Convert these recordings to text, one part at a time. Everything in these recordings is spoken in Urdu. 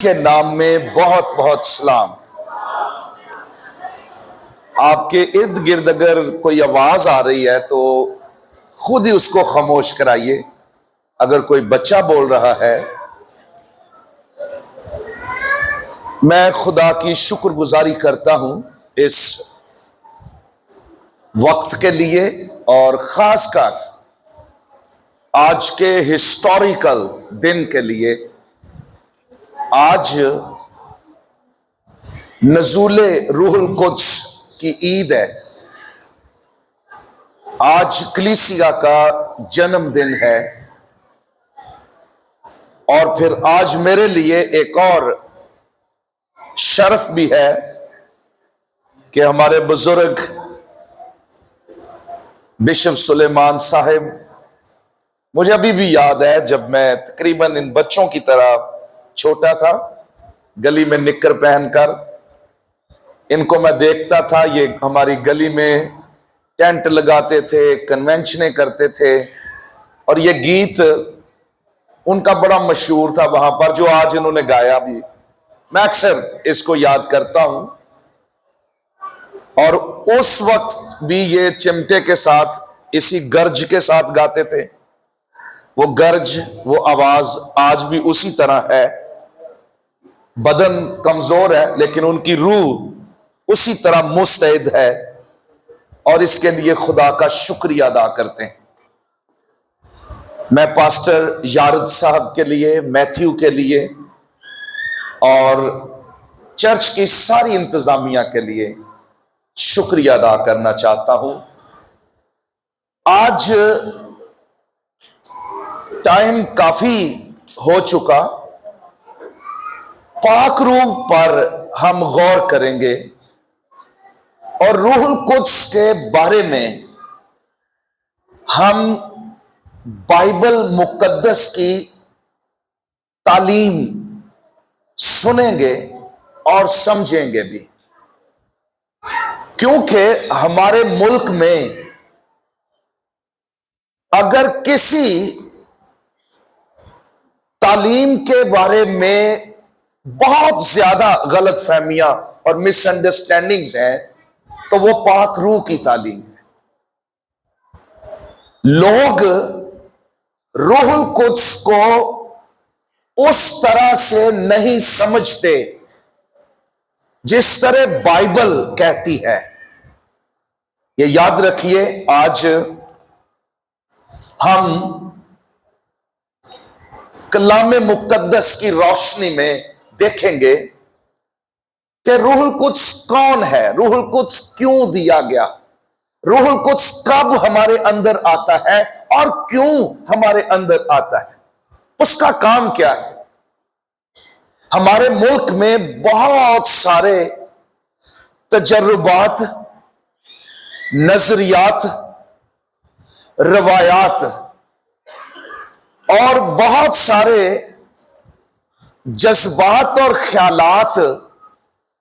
کے نام میں بہت بہت سلام۔ آپ کے ارد گرد اگر کوئی آواز آ رہی ہے تو خود ہی اس کو خاموش کرائیے۔ اگر کوئی بچہ بول رہا ہے، میں خدا کی شکر گزاری کرتا ہوں اس وقت کے لیے، اور خاص کر آج کے ہسٹوریکل دن کے لیے۔ آج نزول روح القدس کی عید ہے، آج کلیسیا کا جنم دن ہے، اور پھر آج میرے لیے ایک اور شرف بھی ہے کہ ہمارے بزرگ بشپ سلیمان صاحب، مجھے ابھی بھی یاد ہے جب میں تقریباً ان بچوں کی طرح چھوٹا تھا، گلی میں نکر پہن کر ان کو میں دیکھتا تھا۔ یہ ہماری گلی میں ٹینٹ لگاتے تھے، کنونشنیں کرتے تھے، اور یہ گیت ان کا بڑا مشہور تھا وہاں پر، جو آج انہوں نے گایا بھی۔ میں اکثر اس کو یاد کرتا ہوں، اور اس وقت بھی یہ چمٹے کے ساتھ، اسی گرج کے ساتھ گاتے تھے۔ وہ گرج، وہ آواز آج بھی اسی طرح ہے۔ بدن کمزور ہے لیکن ان کی روح اسی طرح مستعد ہے، اور اس کے لیے خدا کا شکریہ ادا کرتے ہیں۔ میں پاسٹر یارد صاحب کے لیے، میتھیو کے لیے، اور چرچ کی ساری انتظامیہ کے لیے شکریہ ادا کرنا چاہتا ہوں۔ آج ٹائم کافی ہو چکا، پاک روح پر ہم غور کریں گے، اور روح القدس کے بارے میں ہم بائبل مقدس کی تعلیم سنیں گے اور سمجھیں گے بھی، کیونکہ ہمارے ملک میں اگر کسی تعلیم کے بارے میں بہت زیادہ غلط فہمیاں اور مس انڈرسٹینڈنگز ہیں تو وہ پاک روح کی تعلیم ہے۔ لوگ روح القدس کو اس طرح سے نہیں سمجھتے جس طرح بائبل کہتی ہے۔ یہ یاد رکھیے، آج ہم کلام مقدس کی روشنی میں دیکھیں گے کہ روح القدس کون ہے، روح القدس کیوں دیا گیا، روح القدس کب ہمارے اندر آتا ہے اور کیوں ہمارے اندر آتا ہے، اس کا کام کیا ہے۔ ہمارے ملک میں بہت سارے تجربات، نظریات، روایات اور بہت سارے جذبات اور خیالات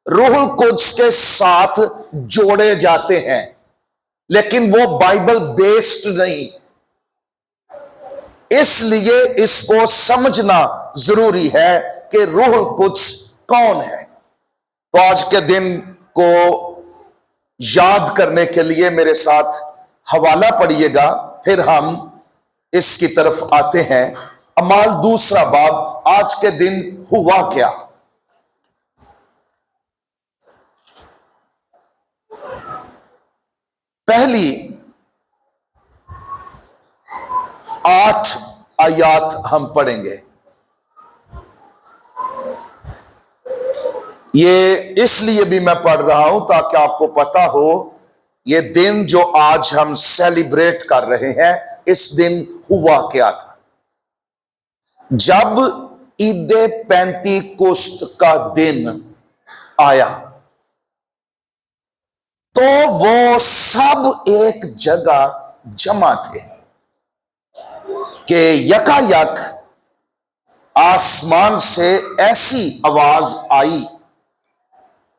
روح القدس کے ساتھ جوڑے جاتے ہیں، لیکن وہ بائبل بیسڈ نہیں۔ اس لیے اس کو سمجھنا ضروری ہے کہ روح القدس کون ہے۔ تو آج کے دن کو یاد کرنے کے لیے میرے ساتھ حوالہ پڑھیے گا، پھر ہم اس کی طرف آتے ہیں۔ اعمال دوسرا باب، آج کے دن ہوا کیا۔ پہلی 8 آیات ہم پڑھیں گے۔ یہ اس لیے بھی میں پڑھ رہا ہوں تاکہ آپ کو پتا ہو یہ دن جو آج ہم سیلیبریٹ کر رہے ہیں، اس دن ہوا کیا تھا۔ جب عید پینتی کوست کا دن آیا تو وہ سب ایک جگہ جمع تھے کہ یکا یک آسمان سے ایسی آواز آئی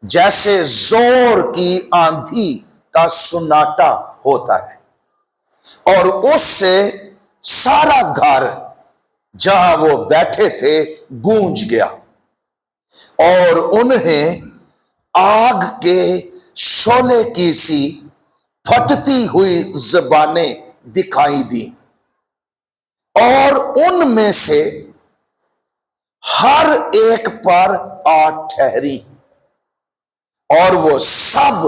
جیسے زور کی آندھی کا سناٹا ہوتا ہے، اور اس سے سارا گھر جہاں وہ بیٹھے تھے گونج گیا۔ اور انہیں آگ کے شعلے کی سی پھٹتی ہوئی زبانیں دکھائی دی، اور ان میں سے ہر ایک پر آ ٹھہری، اور وہ سب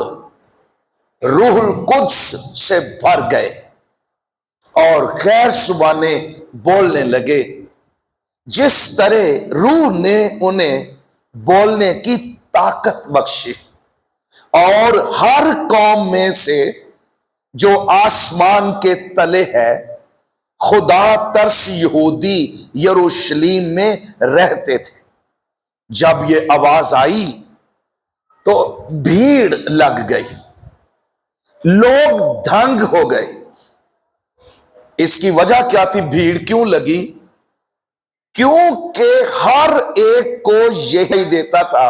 روح القدس سے بھر گئے اور غیر زبانیں بولنے لگے، جس طرح روح نے انہیں بولنے کی طاقت بخشی۔ اور ہر قوم میں سے جو آسمان کے تلے ہے، خدا ترس یہودی یروشلیم میں رہتے تھے، جب یہ آواز آئی تو بھیڑ لگ گئی، لوگ دھنگ ہو گئے۔ اس کی وجہ کیا تھی؟ بھیڑ کیوں لگی؟ کیونکہ ہر ایک کو یہی دیتا تھا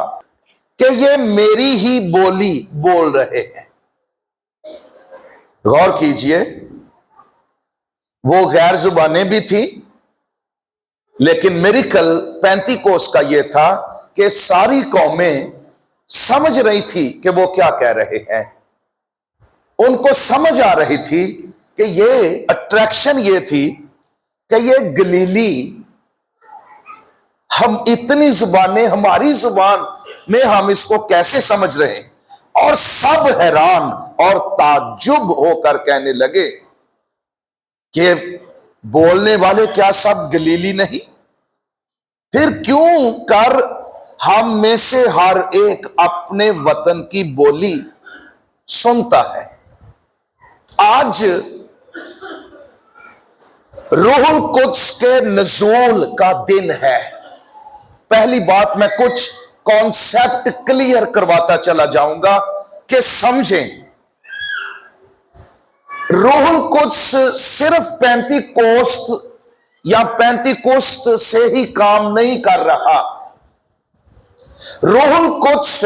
کہ یہ میری ہی بولی بول رہے ہیں۔ غور کیجئے، وہ غیر زبانیں بھی تھی، لیکن میریکل پینتیکوس کا یہ تھا کہ ساری قومیں سمجھ رہی تھی کہ وہ کیا کہہ رہے ہیں۔ ان کو سمجھ آ رہی تھی کہ یہ اٹریکشن یہ تھی کہ یہ گلیلی، ہم اتنی زبانیں، ہماری زبان میں ہم اس کو کیسے سمجھ رہے ہیں؟ اور سب حیران اور تعجب ہو کر کہنے لگے کہ بولنے والے کیا سب گلیلی نہیں؟ پھر کیوں کر ہم میں سے ہر ایک اپنے وطن کی بولی سنتا ہے۔ آج روح القدس کے نزول کا دن ہے۔ پہلی بات میں کچھ کانسیپٹ کلیئر کرواتا چلا جاؤں گا کہ سمجھیں۔ روح القدس صرف پینتیکوست یا پینتیکوست سے ہی کام نہیں کر رہا، روح القدس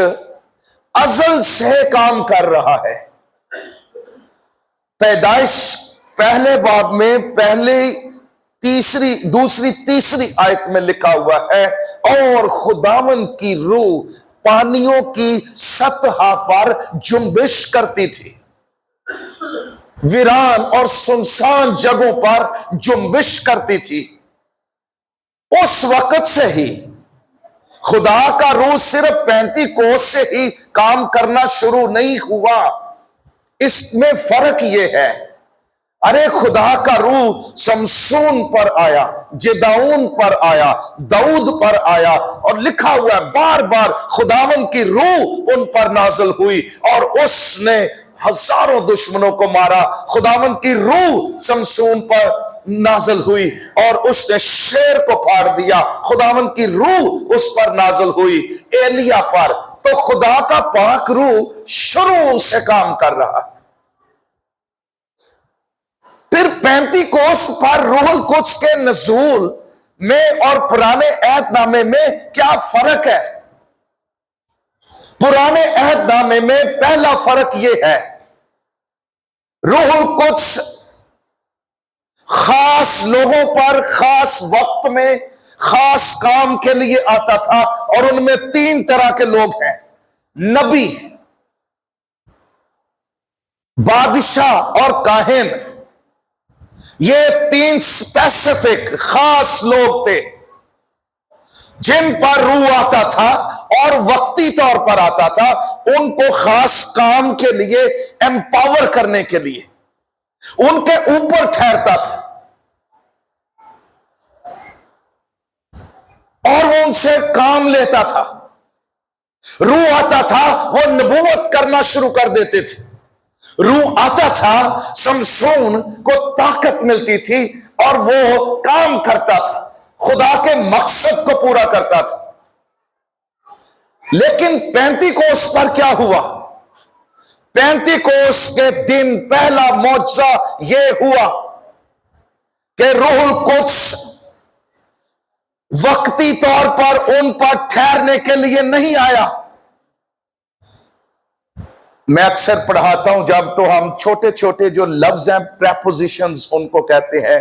ازل سے کام کر رہا ہے۔ پیدائش پہلے باب میں دوسری تیسری آیت میں لکھا ہوا ہے، اور خداوند کی روح پانیوں کی سطح پر جنبش کرتی تھی، ویران اور سنسان جگہوں پر جنبش کرتی تھی۔ اس وقت سے ہی خدا کا روح صرف پینتیکوس سے ہی کام کرنا شروع نہیں ہوا۔ اس میں فرق یہ ہے، ارے خدا کا روح سمسون پر آیا، جدعون پر آیا، داؤد پر آیا، اور لکھا ہوا ہے بار بار خداوند کی روح ان پر نازل ہوئی اور اس نے ہزاروں دشمنوں کو مارا۔ خداوند کی روح سمسون پر نازل ہوئی اور اس نے شیر کو پھاڑ دیا۔ خداوند کی روح اس پر نازل ہوئی ایلیا پر۔ تو خدا کا پاک روح شروع سے کام کر رہا ہے۔ پھر پینتیکوس پر روح القدس کے نزول میں اور پرانے عہد نامے میں کیا فرق ہے؟ پرانے عہد نامے میں پہلا فرق یہ ہے، روح القدس خاص لوگوں پر خاص وقت میں خاص کام کے لیے آتا تھا، اور ان میں 3 طرح کے لوگ ہیں، نبی، بادشاہ اور کاہن۔ یہ 3 اسپیسیفک خاص لوگ تھے جن پر روح آتا تھا اور وقتی طور پر آتا تھا، ان کو خاص کام کے لیے ایمپاور کرنے کے لیے ان کے اوپر ٹھہرتا تھا، اور وہ ان سے کام لیتا تھا۔ روح آتا تھا، وہ نبوت کرنا شروع کر دیتے تھے۔ روح آتا تھا، سمسون کو طاقت ملتی تھی اور وہ کام کرتا تھا، خدا کے مقصد کو پورا کرتا تھا۔ لیکن پینتیکوس پر کیا ہوا؟ پینتیکوس کے دن پہلا معجزہ یہ ہوا کہ روح القدس وقتی طور پر ان پر ٹھہرنے کے لیے نہیں آیا۔ میں اکثر پڑھاتا ہوں جب تو ہم چھوٹے چھوٹے جو لفظ ہیں پریپوزیشنز ان کو کہتے ہیں،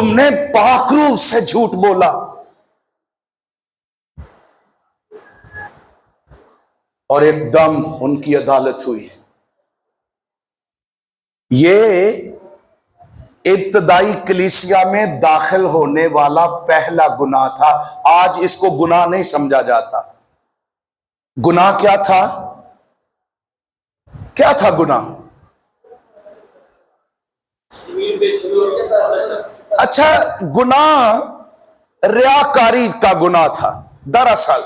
تم نے پاک روح سے جھوٹ بولا. اور ایک دم ان کی عدالت ہوئی. یہ ابتدائی کلیسیا میں داخل ہونے والا پہلا گناہ تھا. آج اس کو گناہ نہیں سمجھا جاتا. گناہ کیا تھا؟ کیا تھا گناہ؟ اچھا، گناہ ریاکاری کا گناہ تھا دراصل،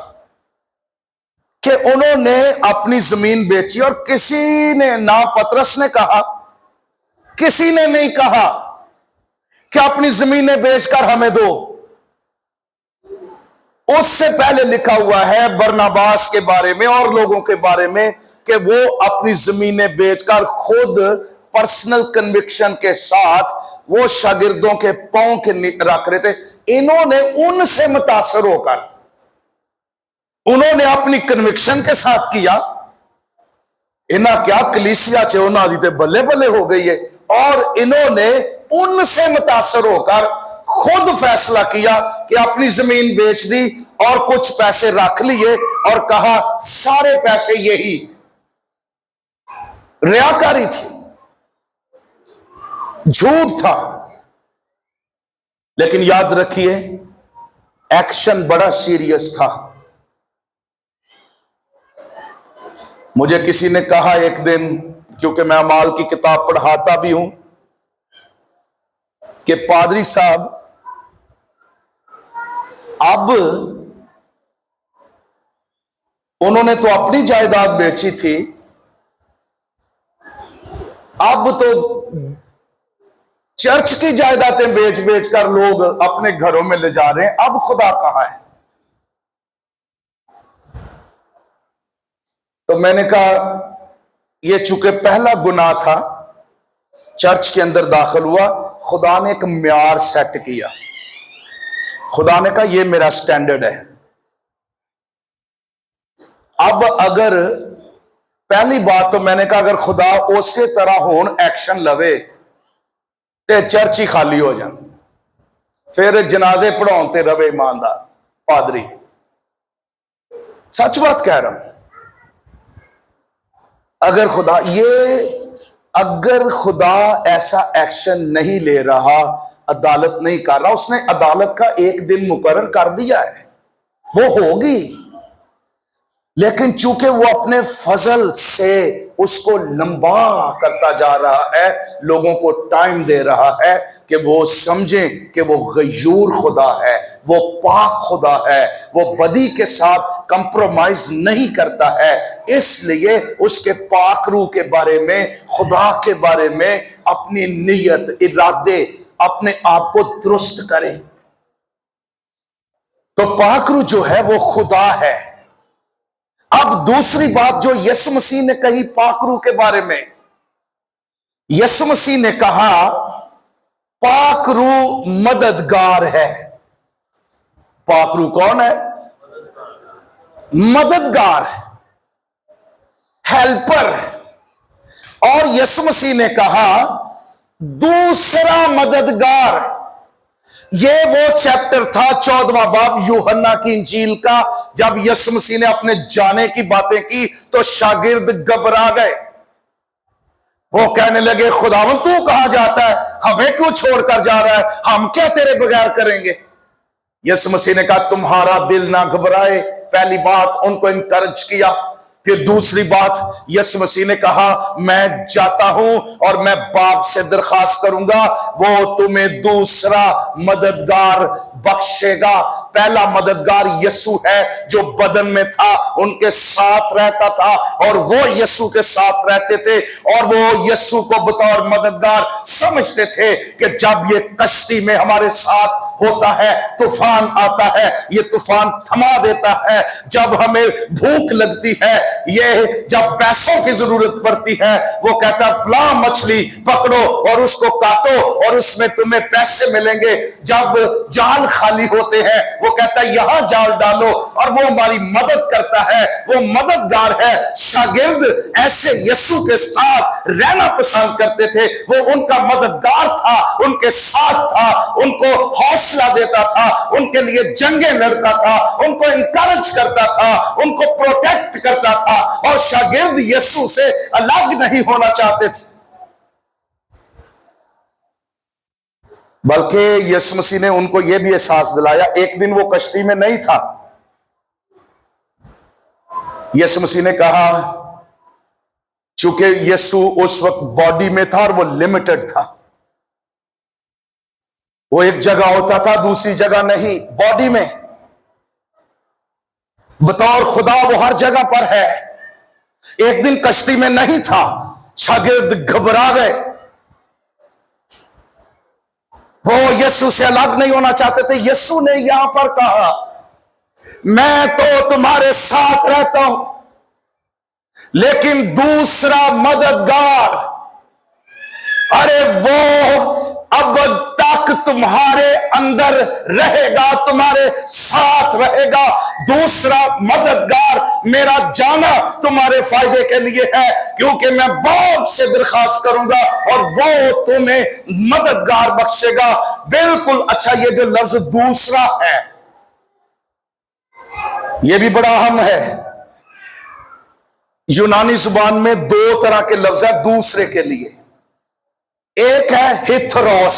کہ انہوں نے اپنی زمین بیچی. اور کسی نے، نہ پترس نے کہا، کسی نے نہیں کہا کہ اپنی زمینیں بیچ کر ہمیں دو. اس سے پہلے لکھا ہوا ہے برناباس کے بارے میں اور لوگوں کے بارے میں کہ وہ اپنی زمینیں بیچ کر خود پرسنل کنوکشن کے ساتھ وہ شاگردوں کے پاؤں کے رکھ رہے تھے. انہوں نے ان سے متاثر ہو کر، انہوں نے اپنی کنوکشن کے ساتھ کیا. انہاں کیا کلیسیا چ انہاں دی تے بلے بلے ہو گئی ہے. اور انہوں نے ان سے متاثر ہو کر خود فیصلہ کیا کہ اپنی زمین بیچ دی اور کچھ پیسے رکھ لیے اور کہا سارے پیسے یہی. ریاکاری تھی، جھوٹ تھا. لیکن یاد رکھیے ایکشن بڑا سیریس تھا. مجھے کسی نے کہا ایک دن، کیونکہ میں اعمال کی کتاب پڑھاتا بھی ہوں، کہ پادری صاحب اب انہوں نے تو اپنی جائیداد بیچی تھی، اب تو چرچ کی جائیدادیں بیچ بیچ کر لوگ اپنے گھروں میں لے جا رہے ہیں، اب خدا کہاں ہے؟ تو میں نے کہا یہ چونکہ پہلا گناہ تھا، چرچ کے اندر داخل ہوا، خدا نے ایک معیار سیٹ کیا. خدا نے کہا یہ میرا سٹینڈرڈ ہے. اب اگر پہلی بات تو میں نے کہا اگر خدا اسی طرح ہون ایکشن لوے تے چرچ ہی خالی ہو جائے، پھر جنازے پڑھاؤتے رہے ایماندار پادری. سچ بات کہہ رہا ہوں. اگر خدا ایسا ایکشن نہیں لے رہا، عدالت نہیں کر رہا، اس نے عدالت کا ایک دن مقرر کر دیا ہے، وہ ہوگی. لیکن چونکہ وہ اپنے فضل سے اس کو لمبا کرتا جا رہا ہے، لوگوں کو ٹائم دے رہا ہے کہ وہ سمجھیں کہ وہ غیور خدا ہے، وہ پاک خدا ہے، وہ بدی کے ساتھ کمپرومائز نہیں کرتا ہے. اس لیے اس کے پاک روح کے بارے میں، خدا کے بارے میں اپنی نیت، ارادے، اپنے آپ کو درست کریں. تو پاک روح جو ہے وہ خدا ہے. اب دوسری بات جو یسوع مسیح نے کہی پاک روح کے بارے میں، یسوع مسیح نے کہا پاک روح مددگار ہے. پاک روح کون ہے؟ مددگار، ہیلپر. اور یسوع مسیح نے کہا دوسرا مددگار. یہ وہ چیپٹر تھا 14واں باب یوحنا کی انجیل کا، جب یسوع مسیح نے اپنے جانے کی باتیں کی تو شاگرد گھبرا گئے. وہ کہنے لگے خداوند تو کہاں جاتا ہے؟ ہمیں کیوں چھوڑ کر جا رہا ہے؟ ہم کیا تیرے بغیر کریں گے؟ یسوع مسیح نے کہا تمہارا دل نہ گھبرائے. پہلی بات ان کو انکرج کیا. پھر دوسری بات یسوع مسیح نے کہا میں جاتا ہوں اور میں باپ سے درخواست کروں گا، وہ تمہیں دوسرا مددگار بخشے گا. پہلا مددگار یسوع ہے جو بدن میں تھا، ان کے ساتھ رہتا تھا اور وہ یسوع کے ساتھ رہتے تھے، اور وہ یسوع کو بطور مددگار سمجھتے تھے کہ جب یہ کشتی میں ہمارے ساتھ ہوتا ہے، طوفان آتا ہے، یہ طوفان تھما دیتا ہے. جب ہمیں بھوک لگتی ہے، یہ جب پیسوں کی ضرورت پڑتی ہے، وہ کہتا ہے فلاں مچھلی پکڑو اور اس کو کاٹو اور اس میں تمہیں پیسے ملیں گے. جب جال خالی ہوتے ہیں، وہ کہتا ہے یہاں جال ڈالو، اور وہ ہماری مدد کرتا ہے، وہ مددگار ہے۔ شاگرد ایسے یسوع کے ساتھ رہنا پسند کرتے تھے، وہ ان کا مددگار تھا، ان کے ساتھ تھا، ان کو حوصلہ دیتا تھا، ان کے لیے جنگیں لڑتا تھا، ان کو انکریج کرتا تھا، ان کو پروٹیکٹ کرتا تھا، اور شاگرد یسوع سے الگ نہیں ہونا چاہتے تھے۔ بلکہ یسوع مسیح نے ان کو یہ بھی احساس دلایا، ایک دن وہ کشتی میں نہیں تھا، یسوع مسیح نے کہا، چونکہ یسوع اس وقت باڈی میں تھا اور وہ لمیٹڈ تھا، وہ ایک جگہ ہوتا تھا دوسری جگہ نہیں، باڈی میں بطور خدا وہ ہر جگہ پر ہے، ایک دن کشتی میں نہیں تھا، شاگرد گھبرا گئے، وہ یسوع سے الگ نہیں ہونا چاہتے تھے۔ یسوع نے یہاں پر کہا، میں تو تمہارے ساتھ رہتا ہوں، لیکن دوسرا مددگار، ارے وہ اب تک تمہارے اندر رہے گا، تمہارے ساتھ رہے گا، دوسرا مددگار، میرا جانا تمہارے فائدے کے لیے ہے، کیونکہ میں باپ سے درخواست کروں گا اور وہ تمہیں مددگار بخشے گا۔ بالکل، اچھا، یہ جو لفظ دوسرا ہے یہ بھی بڑا اہم ہے۔ یونانی زبان میں دو طرح کے لفظ ہیں دوسرے کے لیے، ایک ہے ہیتھروس،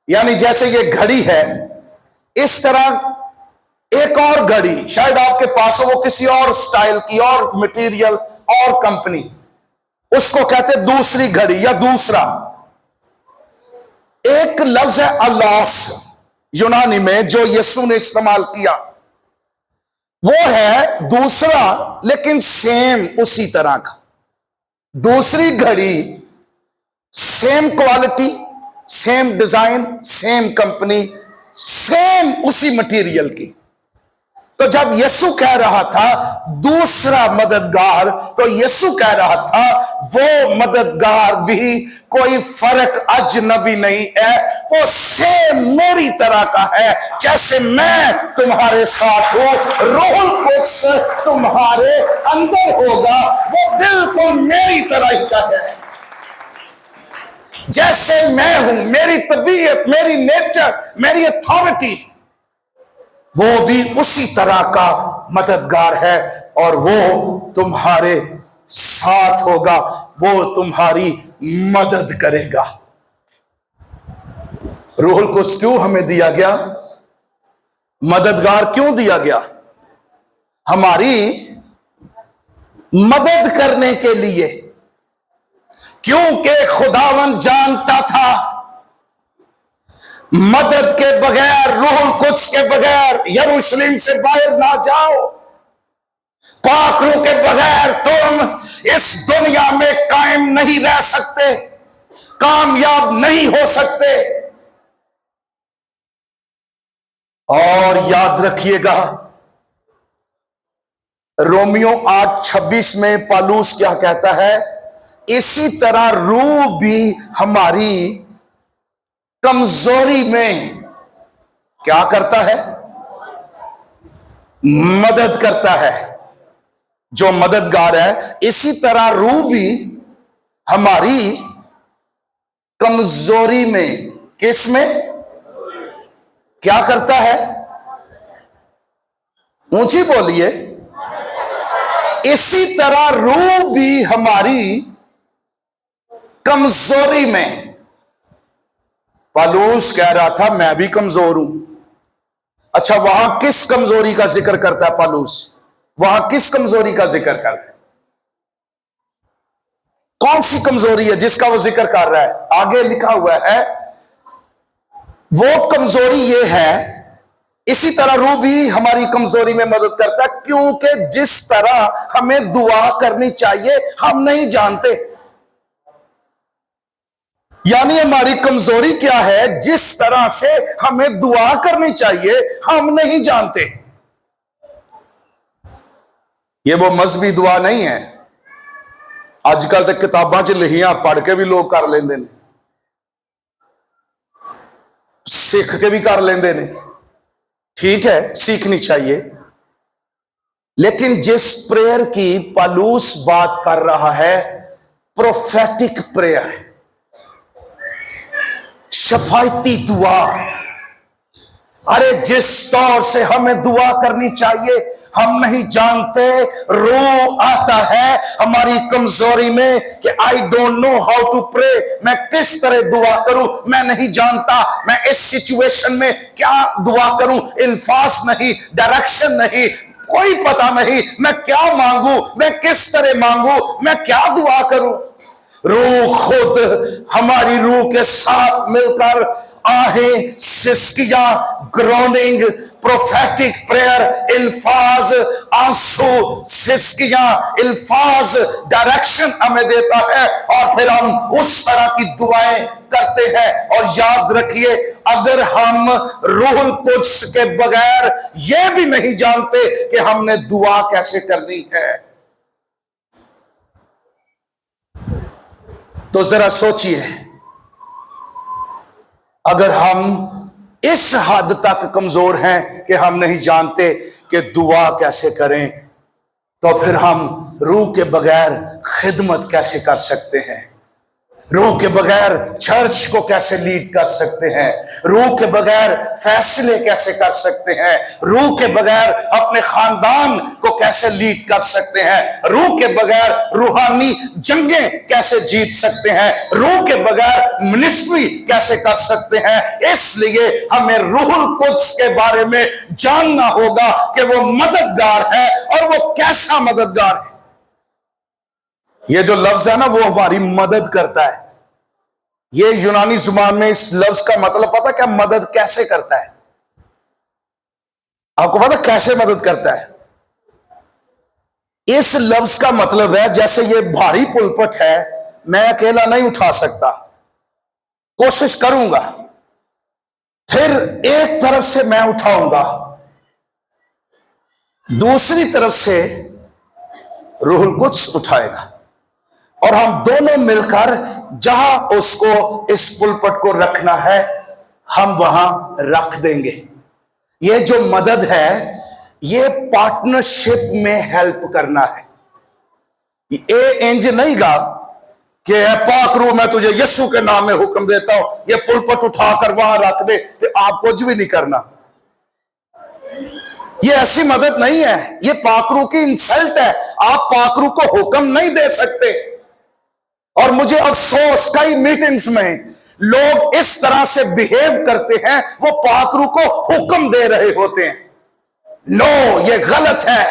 یعنی جیسے یہ گھڑی ہے اس طرح ایک اور گھڑی شاید آپ کے پاس ہو، وہ کسی اور سٹائل کی، اور مٹیریل اور کمپنی، اس کو کہتے دوسری گھڑی یا دوسرا۔ ایک لفظ ہے الاس یونانی میں جو یسوع نے استعمال کیا، وہ ہے دوسرا لیکن سیم اسی طرح کا، دوسری گھڑی، same quality, same design, same company, same اسی مٹیریل کی۔ تو جب یسوع کہہ رہا تھا دوسرا مددگار، تو یسوع کہہ رہا تھا وہ مددگار بھی کوئی فرق اجنبی نہیں ہے، وہ سیم میری طرح کا ہے، جیسے میں تمہارے ساتھ ہوں، روح القدس تمہارے اندر ہوگا، وہ بالکل میری طرح ہی کا ہے، جیسے میں ہوں، میری طبیعت، میری نیچر، میری اتھارٹی، وہ بھی اسی طرح کا مددگار ہے، اور وہ تمہارے ساتھ ہوگا، وہ تمہاری مدد کرے گا۔ روح القدس کیوں ہمیں دیا گیا؟ مددگار کیوں دیا گیا؟ ہماری مدد کرنے کے لیے، کیونکہ خداوند جانتا تھا مدد کے بغیر، روح القدس کے بغیر یروشلم سے باہر نہ جاؤ، پاک روح کے بغیر تم اس دنیا میں قائم نہیں رہ سکتے، کامیاب نہیں ہو سکتے۔ اور یاد رکھیے گا رومیو 8:26 میں پالوس کیا کہتا ہے؟ اسی طرح روح بھی ہماری کمزوری میں کیا کرتا ہے؟ مدد کرتا ہے۔ جو مددگار ہے، اسی طرح روح بھی ہماری کمزوری میں، کس میں کیا کرتا ہے؟ اونچی بولیے۔ اسی طرح روح بھی ہماری کمزوری میں، پالوس کہہ رہا تھا میں بھی کمزور ہوں۔ اچھا، وہاں کس کمزوری کا ذکر کرتا ہے پالوس؟ وہاں کس کمزوری کا ذکر کر رہا ہے؟ کون سی کمزوری ہے جس کا وہ ذکر کر رہا ہے؟ آگے لکھا ہوا ہے وہ کمزوری یہ ہے، اسی طرح روح بھی ہماری کمزوری میں مدد کرتا ہے، کیونکہ جس طرح ہمیں دعا کرنی چاہیے ہم نہیں جانتے۔ یعنی ہماری کمزوری کیا ہے؟ جس طرح سے ہمیں دعا کرنی چاہیے ہم نہیں جانتے۔ یہ وہ مذہبی دعا نہیں ہے، اج کل تو کتاباں چ لکھیاں پڑھ کے بھی لوگ کر لیندے نے، سکھ کے بھی کر لیندے نے، ٹھیک ہے، سیکھنی چاہیے، لیکن جس پریئر کی پالوس بات کر رہا ہے پروفیٹک پریئر، شفاعتی دعا، ارے جس طور سے ہمیں دعا کرنی چاہیے ہم نہیں جانتے۔ روح آتا ہے ہماری کمزوری میں کہ I don't know how to pray، میں کس طرح دعا کروں، میں نہیں جانتا، میں اس سچویشن میں کیا دعا کروں، الفاظ نہیں، ڈائریکشن نہیں، کوئی پتہ نہیں، میں کیا مانگوں، میں کس طرح مانگوں، میں کیا دعا کروں۔ روح خود ہماری روح کے ساتھ مل کر آہیں، سسکیاں، گروننگ، پروفیٹک پریئر، الفاظ، آنسو، سسکیاں، الفاظ، ڈائریکشن ہمیں دیتا ہے، اور پھر ہم اس طرح کی دعائیں کرتے ہیں۔ اور یاد رکھیے اگر ہم روح القدس کے بغیر یہ بھی نہیں جانتے کہ ہم نے دعا کیسے کرنی ہے، تو ذرا سوچئے، اگر ہم اس حد تک کمزور ہیں کہ ہم نہیں جانتے کہ دعا کیسے کریں، تو پھر ہم روح کے بغیر خدمت کیسے کر سکتے ہیں؟ روح کے بغیر چرچ کو کیسے لیڈ کر سکتے ہیں؟ روح کے بغیر فیصلے کیسے کر سکتے ہیں؟ روح کے بغیر اپنے خاندان کو کیسے لیڈ کر سکتے ہیں؟ روح کے بغیر روحانی جنگیں کیسے جیت سکتے ہیں؟ روح کے بغیر منسٹری کیسے کر سکتے ہیں؟ اس لیے ہمیں روح القدس کے بارے میں جاننا ہوگا کہ وہ مددگار ہے، اور وہ کیسا مددگار ہے۔ یہ جو لفظ ہے نا وہ ہماری مدد کرتا ہے۔ یہ یونانی زبان میں اس لفظ کا مطلب پتہ کیا؟ مدد کیسے کرتا ہے؟ آپ کو پتہ کیسے مدد کرتا ہے؟ اس لفظ کا مطلب ہے جیسے یہ بھاری پلپٹ ہے، میں اکیلا نہیں اٹھا سکتا، کوشش کروں گا، پھر ایک طرف سے میں اٹھاؤں گا، دوسری طرف سے روح القدس اٹھائے گا، اور ہم دونوں مل کر جہاں اس کو اس پلپٹ کو رکھنا ہے ہم وہاں رکھ دیں گے۔ یہ جو مدد ہے یہ پارٹنرشپ میں ہیلپ کرنا ہے۔ انج نہیں گا کہ اے پاک روح میں تجھے یسوع کے نام میں حکم دیتا ہوں یہ پلپٹ اٹھا کر وہاں رکھ دے، کہ آپ کچھ بھی نہیں کرنا۔ یہ ایسی مدد نہیں ہے، یہ پاک روح کی انسلٹ ہے۔ آپ پاک روح کو حکم نہیں دے سکتے۔ اور مجھے افسوس کئی میٹنگز میں لوگ اس طرح سے بیہیو کرتے ہیں، وہ پاک روح کو حکم دے رہے ہوتے ہیں۔ نو، یہ غلط ہے۔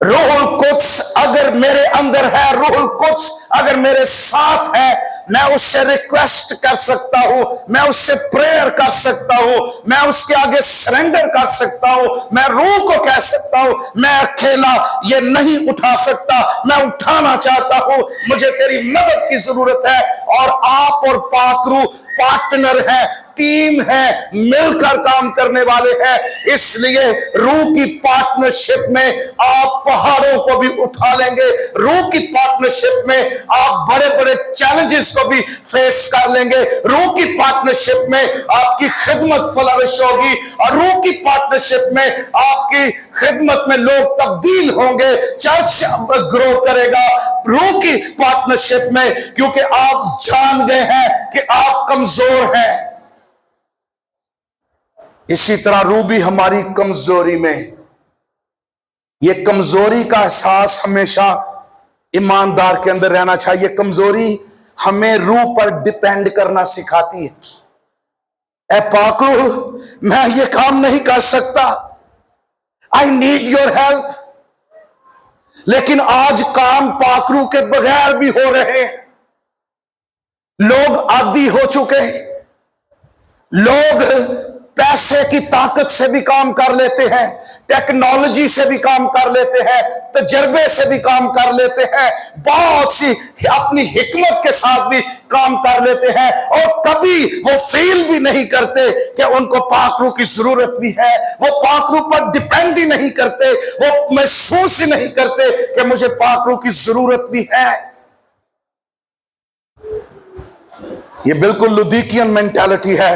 روح القدس اگر میرے اندر ہے، روح القدس اگر میرے ساتھ ہے، میں اس سے ریکویسٹ کر سکتا ہوں، میں اس سے پریئر کر سکتا ہوں، میں اس کے آگے سرنڈر کر سکتا ہوں، میں روح کو کہہ سکتا ہوں میں اکیلا یہ نہیں اٹھا سکتا، میں اٹھانا چاہتا ہوں، مجھے تیری مدد کی ضرورت ہے۔ اور آپ اور پاک روح پارٹنر ہیں، ٹیم ہے، مل کر کام کرنے والے ہیں۔ اس لیے روح کی پارٹنرشپ میں آپ پہاڑوں کو بھی اٹھا لیں گے، روح کی پارٹنرشپ میں آپ بڑے بڑے چیلنجز کو بھی فیس کر لیں گے، روح کی پارٹنرشپ میں آپ کی خدمت فلرش ہوگی، اور روح کی پارٹنرشپ میں آپ کی خدمت میں لوگ تبدیل ہوں گے، چرچ گرو کرے گا روح کی پارٹنرشپ میں، کیونکہ آپ جان گئے ہیں کہ آپ کمزور ہیں۔ اسی طرح روح بھی ہماری کمزوری میں، یہ کمزوری کا احساس ہمیشہ ایماندار کے اندر رہنا چاہیے۔ کمزوری ہمیں روح پر ڈیپینڈ کرنا سکھاتی ہے۔ اے پاک روح میں یہ کام نہیں کر سکتا، I need your help۔ لیکن آج کام پاک روح کے بغیر بھی ہو رہے ہیں، لوگ عادی ہو چکے ہیں، لوگ پیسے کی طاقت سے بھی کام کر لیتے ہیں، ٹیکنالوجی سے بھی کام کر لیتے ہیں، تجربے سے بھی کام کر لیتے ہیں، بہت سی اپنی حکمت کے ساتھ بھی کام کر لیتے ہیں، اور کبھی وہ فیل بھی نہیں کرتے کہ ان کو پاک روح کی ضرورت بھی ہے، وہ پاک روح پر ڈیپینڈ ہی نہیں کرتے، وہ محسوس ہی نہیں کرتے کہ مجھے پاک روح کی ضرورت بھی ہے۔ یہ بالکل لودیکین مینٹالٹی ہے۔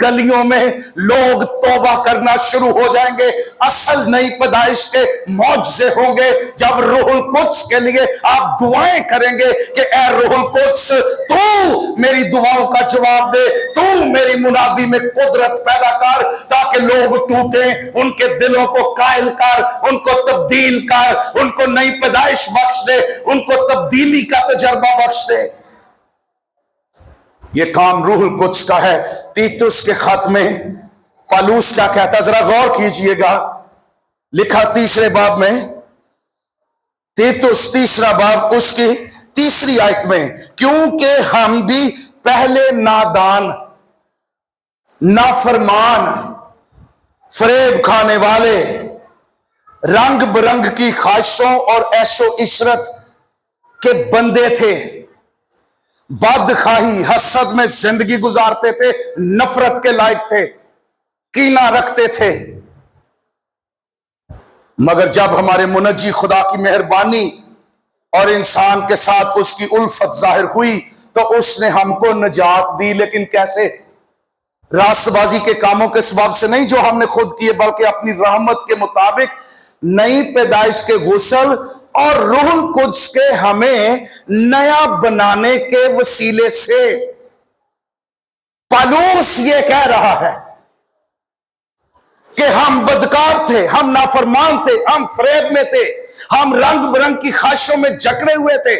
گلیوں میں لوگ توبہ کرنا شروع ہو جائیں گے. اصل نئی پیدائش کے معجزے ہوں گے جب روح القدس کے لیے آپ دعائیں کریں گے کہ اے روح القدس تو میری دعاؤں کا جواب دے, تو میری منادی میں قدرت پیدا کر تاکہ لوگ ٹوٹیں, ان کے دلوں کو قائل کر, ان کو تبدیل کر, ان کو نئی پیدائش بخش دے, ان کو تبدیلی کا تجربہ بخش دے. یہ کام روح القدس کا ہے. تیتس کے خط میں پالوس کیا کہتا, ذرا غور کیجئے گا, لکھا 3 باب میں, تیتس 3 باب اس کی 3 آیت میں, کیونکہ ہم بھی پہلے نادان, نافرمان, فریب کھانے والے, رنگ برنگ کی خواہشوں اور عیش و عشرت کے بندے تھے, بدخواہی حسد میں زندگی گزارتے تھے, نفرت کے لائق تھے, کینہ رکھتے تھے. مگر جب ہمارے منجی خدا کی مہربانی اور انسان کے ساتھ اس کی الفت ظاہر ہوئی تو اس نے ہم کو نجات دی. لیکن کیسے؟ راست بازی کے کاموں کے سبب سے نہیں جو ہم نے خود کیے, بلکہ اپنی رحمت کے مطابق نئی پیدائش کے غسل اور روح القدس کے ہمیں نیا بنانے کے وسیلے سے. پالوس یہ کہہ رہا ہے کہ ہم بدکار تھے, ہم نافرمان تھے, ہم فریب میں تھے, ہم رنگ برنگ کی خواہشوں میں جکڑے ہوئے تھے,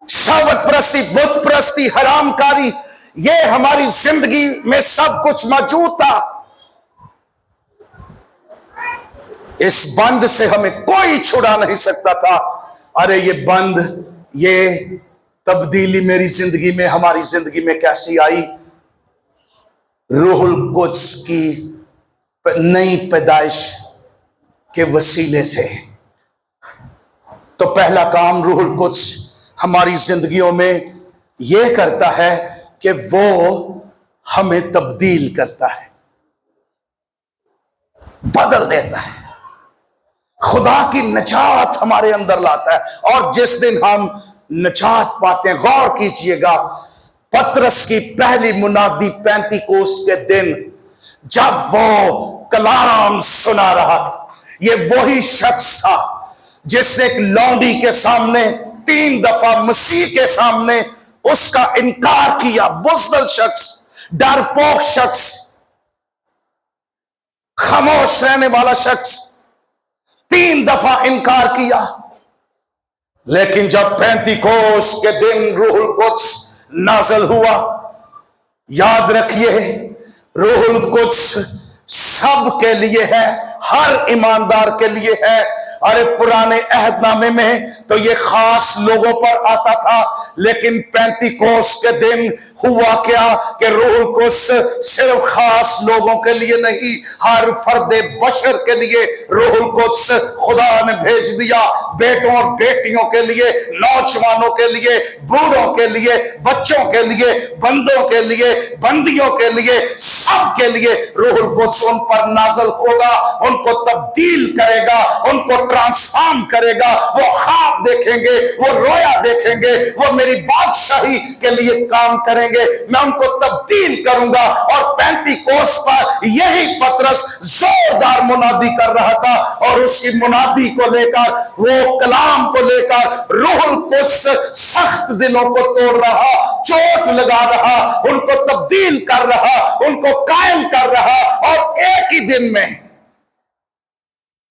شہوت پرستی, بت پرستی, حرام کاری, یہ ہماری زندگی میں سب کچھ موجود تھا. اس بند سے ہمیں کوئی چھڑا نہیں سکتا تھا. ارے یہ بند, یہ تبدیلی میری زندگی میں, ہماری زندگی میں کیسی آئی؟ روح القدس کی نئی پیدائش کے وسیلے سے. تو پہلا کام روح القدس ہماری زندگیوں میں یہ کرتا ہے کہ وہ ہمیں تبدیل کرتا ہے, بدل دیتا ہے, خدا کی نجات ہمارے اندر لاتا ہے. اور جس دن ہم نجات پاتے ہیں, غور کیجئے گا, پترس کی پہلی منادی پینتیکوست کے دن جب وہ کلام سنا رہا تھا, یہ وہی شخص تھا جس نے ایک لونڈی کے سامنے 3 دفعہ مسیح کے سامنے اس کا انکار کیا. بزدل شخص, ڈرپوک شخص, خاموش رہنے والا شخص, 3 دفعہ انکار کیا. لیکن جب پینتیکوست کے دن روح القدس نازل ہوا, یاد رکھیے روح القدس سب کے لیے ہے, ہر ایماندار کے لیے ہے. ارے پرانے عہد نامے میں تو یہ خاص لوگوں پر آتا تھا, لیکن پینتیکوست کے دن ہوا کیا کہ روح القدس صرف خاص لوگوں کے لیے نہیں, ہر فرد بشر کے لیے روح القدس خدا نے بھیج دیا. بیٹوں اور بیٹیوں کے لیے, نوجوانوں کے لیے, بوڑھوں کے لیے, بچوں کے لیے, بندوں کے لیے, بندیوں کے لیے, سب کے لیے روح القدس ان پر نازل ہوگا, ان کو تبدیل کرے گا, ان کو ٹرانسفارم کرے گا. وہ خواب دیکھیں گے, وہ رویا دیکھیں گے, وہ میری بادشاہی کے لیے کام کریں گے, میں ان کو تبدیل کروں گا. اور پینتیکوست پر یہی پترس زوردار منادی کر رہا تھا, اور اس کی منادی کو لے کر, وہ کلام کو لے کر روح القدس سخت دلوں کو توڑ رہا, چوٹ لگا رہا, ان کو تبدیل کر رہا, ان کو قائم کر رہا. اور ایک ہی دن میں,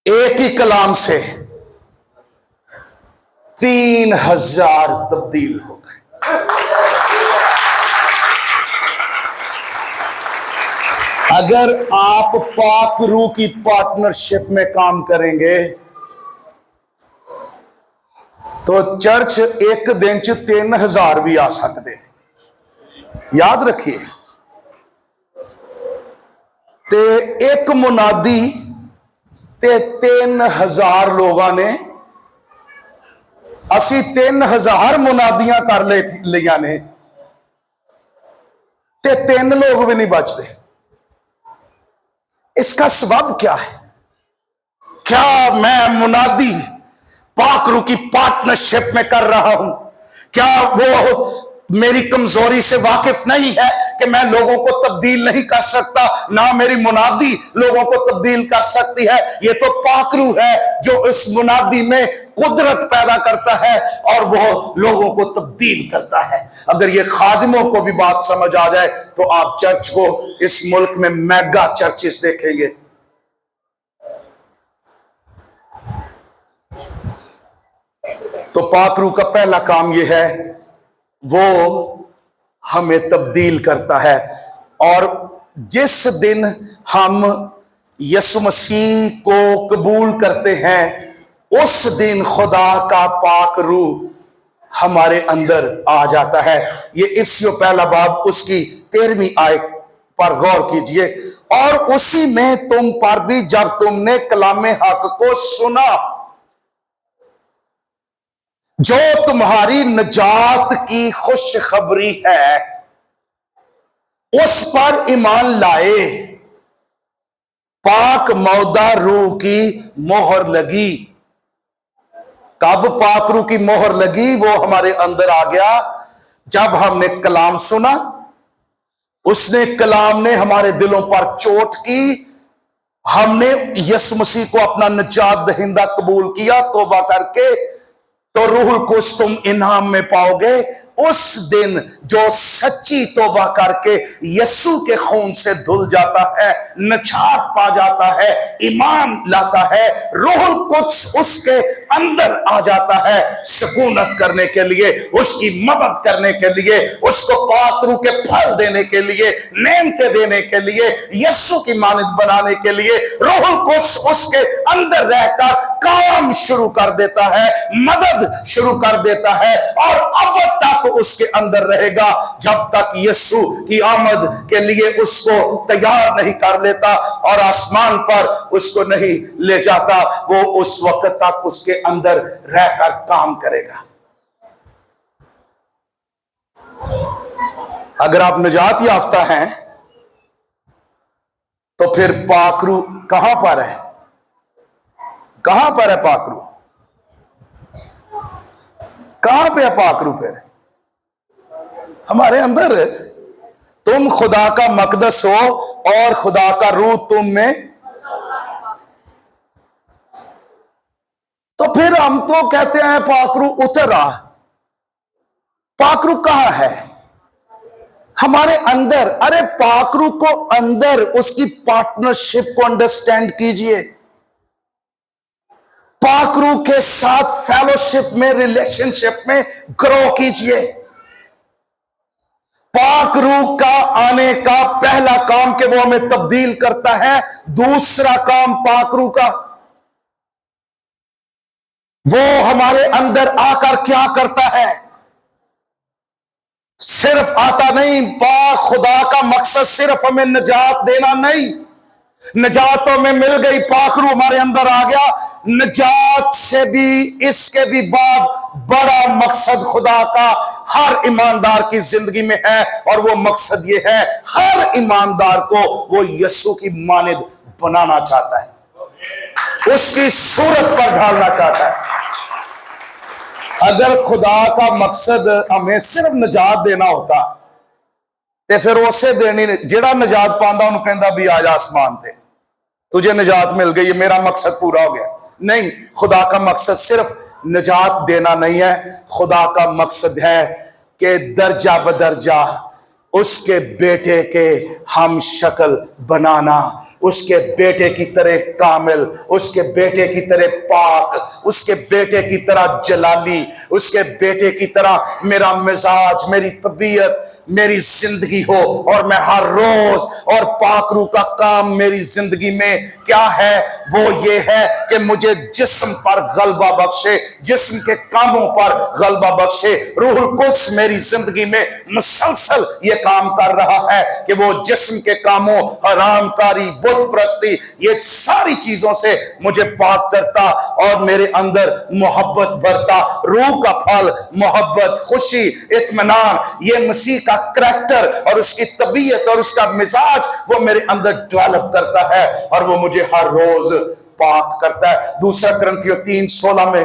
ایک ہی کلام سے 3000 تبدیل ہو گئے. اگر آپ پاک روح کی پارٹنرشپ میں کام کریں گے تو چرچ ایک دن 3000 بھی آ سکتے. یاد رکھیے, تے ایک منادی تے 3000 لوگاں نے, اسی 3000 منادیاں کر لیا نے, تے 3 لوگ بھی نہیں بچتے. اس کا سبب کیا ہے؟ کیا میں منادی پاک روح کی پارٹنرشپ میں کر رہا ہوں؟ کیا وہ میری کمزوری سے واقف نہیں ہے کہ میں لوگوں کو تبدیل نہیں کر سکتا، نہ میری منادی لوگوں کو تبدیل کر سکتی ہے۔ یہ تو پاک روح ہے جو اس منادی میں قدرت پیدا کرتا ہے اور وہ لوگوں کو تبدیل کرتا ہے۔ اگر یہ خادموں کو بھی بات سمجھ آ جائے تو آپ چرچ کو اس ملک میں میگا چرچز دیکھیں گے۔ تو پاک روح کا پہلا کام یہ ہے، وہ ہمیں تبدیل کرتا ہے۔ اور جس دن ہم یسوع مسیح کو قبول کرتے ہیں اس دن خدا کا پاک روح ہمارے اندر آ جاتا ہے۔ یہ افسیوں پہلا باب اس کی 13ویں آیت پر غور کیجئے۔ اور اسی میں تم پر بھی جب تم نے کلام حق کو سنا جو تمہاری نجات کی خوشخبری ہے، اس پر ایمان لائے، پاک مودہ روح کی مہر لگی۔ کب پاک روح کی مہر لگی؟ وہ ہمارے اندر آ گیا جب ہم نے کلام سنا، اس نے کلام نے ہمارے دلوں پر چوٹ کی، ہم نے یسوع مسیح کو اپنا نجات دہندہ قبول کیا توبہ کر کے، تو روح القدس تم انعام میں پاؤ گے۔ اس دن جو سچی توبہ کر کے یسوع کے خون سے دھل جاتا ہے، نجات پا جاتا ہے، ایمان لاتا ہے، روح القدس اس کے اندر آ جاتا ہے سکونت کرنے کے لیے، اس کی مدد کرنے کے لیے، اس کو پاک روح کے پھل دینے کے لیے، نعمتیں دینے کے لیے، یسوع کی مانند بنانے کے لیے روح القدس اس کے اندر رہ کر کام شروع کر دیتا ہے، مدد شروع کر دیتا ہے، اور اب تک اس کے اندر رہے گا جب تک یسوع کی آمد کے لیے اس کو تیار نہیں کر لیتا اور آسمان پر اس کو نہیں لے جاتا۔ وہ اس وقت تک اس کے اندر رہ کر کام کرے گا۔ اگر آپ نجات یافتہ ہیں تو پھر پاک روح کہاں پر ہے؟ کہاں پر ہے پاک روح؟ کہاں پہ ہے پاک روح؟ پھر ہمارے اندر۔ تم خدا کا مقدس ہو اور خدا کا روح تم میں، تو پھر ہم تو کہتے ہیں پاک روح اتر رہا۔ پاک روح کہاں ہے؟ ہمارے اندر۔ ارے پاک روح کو اندر اس کی پارٹنرشپ کو انڈرسٹینڈ کیجئے، پاک روح کے ساتھ فیلوشپ میں، ریلیشن شپ میں گرو کیجئے۔ پاک روح کا آنے کا پہلا کام کہ وہ ہمیں تبدیل کرتا ہے، دوسرا کام پاک روح کا، وہ ہمارے اندر آ کر کیا کرتا ہے؟ صرف آتا نہیں، پاک خدا کا مقصد صرف ہمیں نجات دینا نہیں، نجات تو میں مل گئی، پاک روح ہمارے اندر آ گیا، نجات سے بھی اس کے بھی بعد بڑا مقصد خدا کا ہر ایماندار کی زندگی میں ہے، اور وہ مقصد یہ ہے ہر ایماندار کو وہ یسوع کی مانند بنانا چاہتا ہے، اس کی صورت پر ڈھالنا چاہتا ہے۔ اگر خدا کا مقصد ہمیں صرف نجات دینا ہوتا تے پھر اسے دینی جڑا نجات پاندا انہوں کہندا بھی آج آسمان تے تجھے نجات مل گئی، میرا مقصد پورا ہو گیا۔ نہیں، خدا کا مقصد صرف نجات دینا نہیں ہے، خدا کا مقصد ہے کہ درجہ بدرجہ اس کے بیٹے کے ہم شکل بنانا، اس کے بیٹے کی طرح کامل، اس کے بیٹے کی طرح پاک، اس کے بیٹے کی طرح جلالی، اس کے بیٹے کی طرح میرا مزاج، میری طبیعت، میری زندگی ہو، اور میں ہر روز، اور پاک روح کا کام میری زندگی میں کیا ہے؟ وہ یہ ہے کہ مجھے جسم پر غلبہ بخشے، جسم کے کاموں پر غلبہ بخشے۔ روح القدس میری زندگی میں مسلسل یہ کام کر رہا ہے کہ وہ جسم کے کاموں، حرام کاری، بت پرستی، یہ ساری چیزوں سے مجھے پاک کرتا اور میرے اندر محبت بھرتا۔ روح کا پھل محبت، خوشی، اطمینان، یہ مسیح کا کریکٹر اور اس کی طبیعت اور اس کا مزاج وہ میرے اندر ڈیولپ کرتا ہے، اور وہ مجھے ہر روز پاک کرتا ہے۔ دوسرا کرنتھیوں 3:16 میں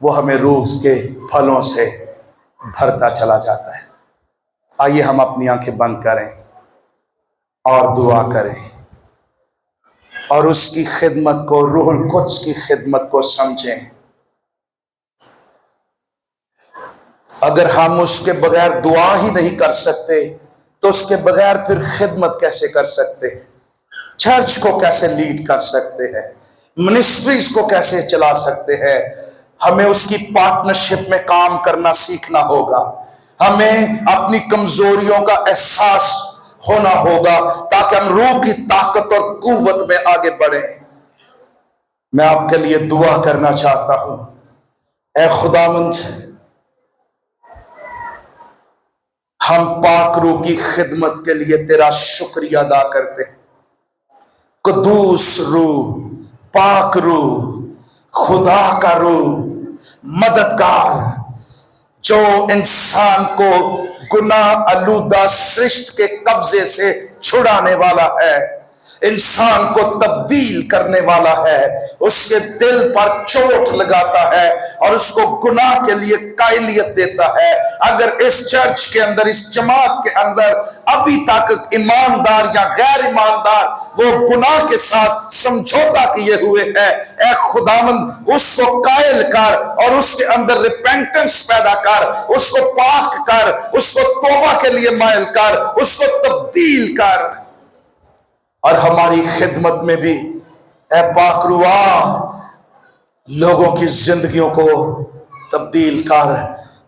وہ ہمیں روح کے پھلوں سے بھرتا چلا جاتا ہے۔ آئیے ہم اپنی آنکھیں بند کریں اور دعا کریں اور اس کی خدمت کو، روح القدس کی خدمت کو سمجھیں۔ اگر ہم اس کے بغیر دعا ہی نہیں کر سکتے تو اس کے بغیر پھر خدمت کیسے کر سکتے ہیں؟ چرچ کو کیسے لیڈ کر سکتے ہیں؟ منسٹریز کو کیسے چلا سکتے ہیں؟ ہمیں اس کی پارٹنرشپ میں کام کرنا سیکھنا ہوگا۔ ہمیں اپنی کمزوریوں کا احساس ہونا ہوگا تاکہ ہم روح کی طاقت اور قوت میں آگے بڑھیں۔ میں آپ کے لیے دعا کرنا چاہتا ہوں۔ اے خداوند، ہم پاک روح کی خدمت کے لیے تیرا شکریہ ادا کرتے ہیں۔ قدوس روح، پاک روح، خدا کا روح، مددگار، جو انسان کو گناہ آلودہ سرشت کے قبضے سے چھڑانے والا ہے، انسان کو تبدیل کرنے والا ہے، اس کے دل پر چوٹ لگاتا ہے اور اس کو گناہ کے لیے قائلیت دیتا ہے۔ اگر اس چرچ کے اندر، اس جماعت کے اندر ابھی تک ایماندار یا غیر ایماندار وہ گناہ کے ساتھ سمجھوتا کیے ہوئے ہے، اے خداوند اس کو قائل کر اور اس کے اندر ریپینٹنس پیدا کر، اس کو پاک کر، اس کو توبہ کے لیے مائل کر، اس کو تبدیل کر۔ اور ہماری خدمت میں بھی اے پاک روح لوگوں کی زندگیوں کو تبدیل کر۔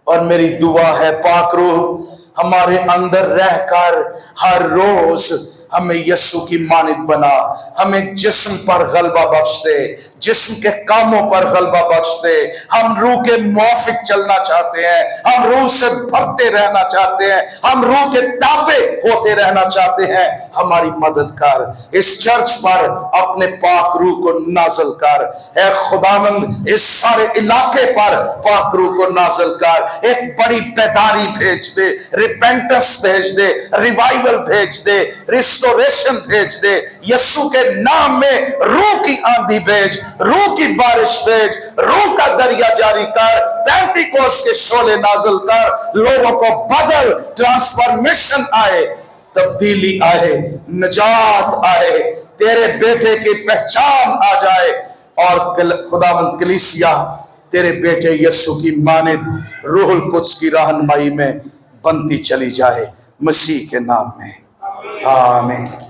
اور میری دعا ہے پاک روح ہمارے اندر رہ کر ہر روز ہمیں یسوع کی مانند بنا، ہمیں جسم پر غلبہ بخش دے، جسم کے کاموں پر غلبہ بخش دے۔ ہم روح کے موافق چلنا چاہتے ہیں، ہم روح سے بھرتے رہنا چاہتے ہیں، ہم روح کے تابع ہوتے رہنا چاہتے ہیں۔ ہماری مدد کر، اس چرچ پر اپنے پاک روح کو نازل کر۔ اے خداوند اس سارے علاقے پر پاک روح کو نازل کر، ایک بڑی بیداری بھیج دے، ریپینٹنس بھیج دے، ریوائول بھیج دے، ریسٹوریشن بھیج دے۔ یسوع کے نام میں روح کی آندھی بھیج، روح کی بارش بھیج، روح کا دریا جاری کر، پینتی کوس کے شعلے نازل کر، لوگوں کو بدل، ٹرانسفارمیشن آئے، تبدیلی آئے، نجات آئے، تیرے بیٹے کی پہچان آ جائے اور خداوند کلیسیا تیرے بیٹے یسوع کی مانند روح القدس کی رہنمائی میں بنتی چلی جائے، مسیح کے نام میں آمین۔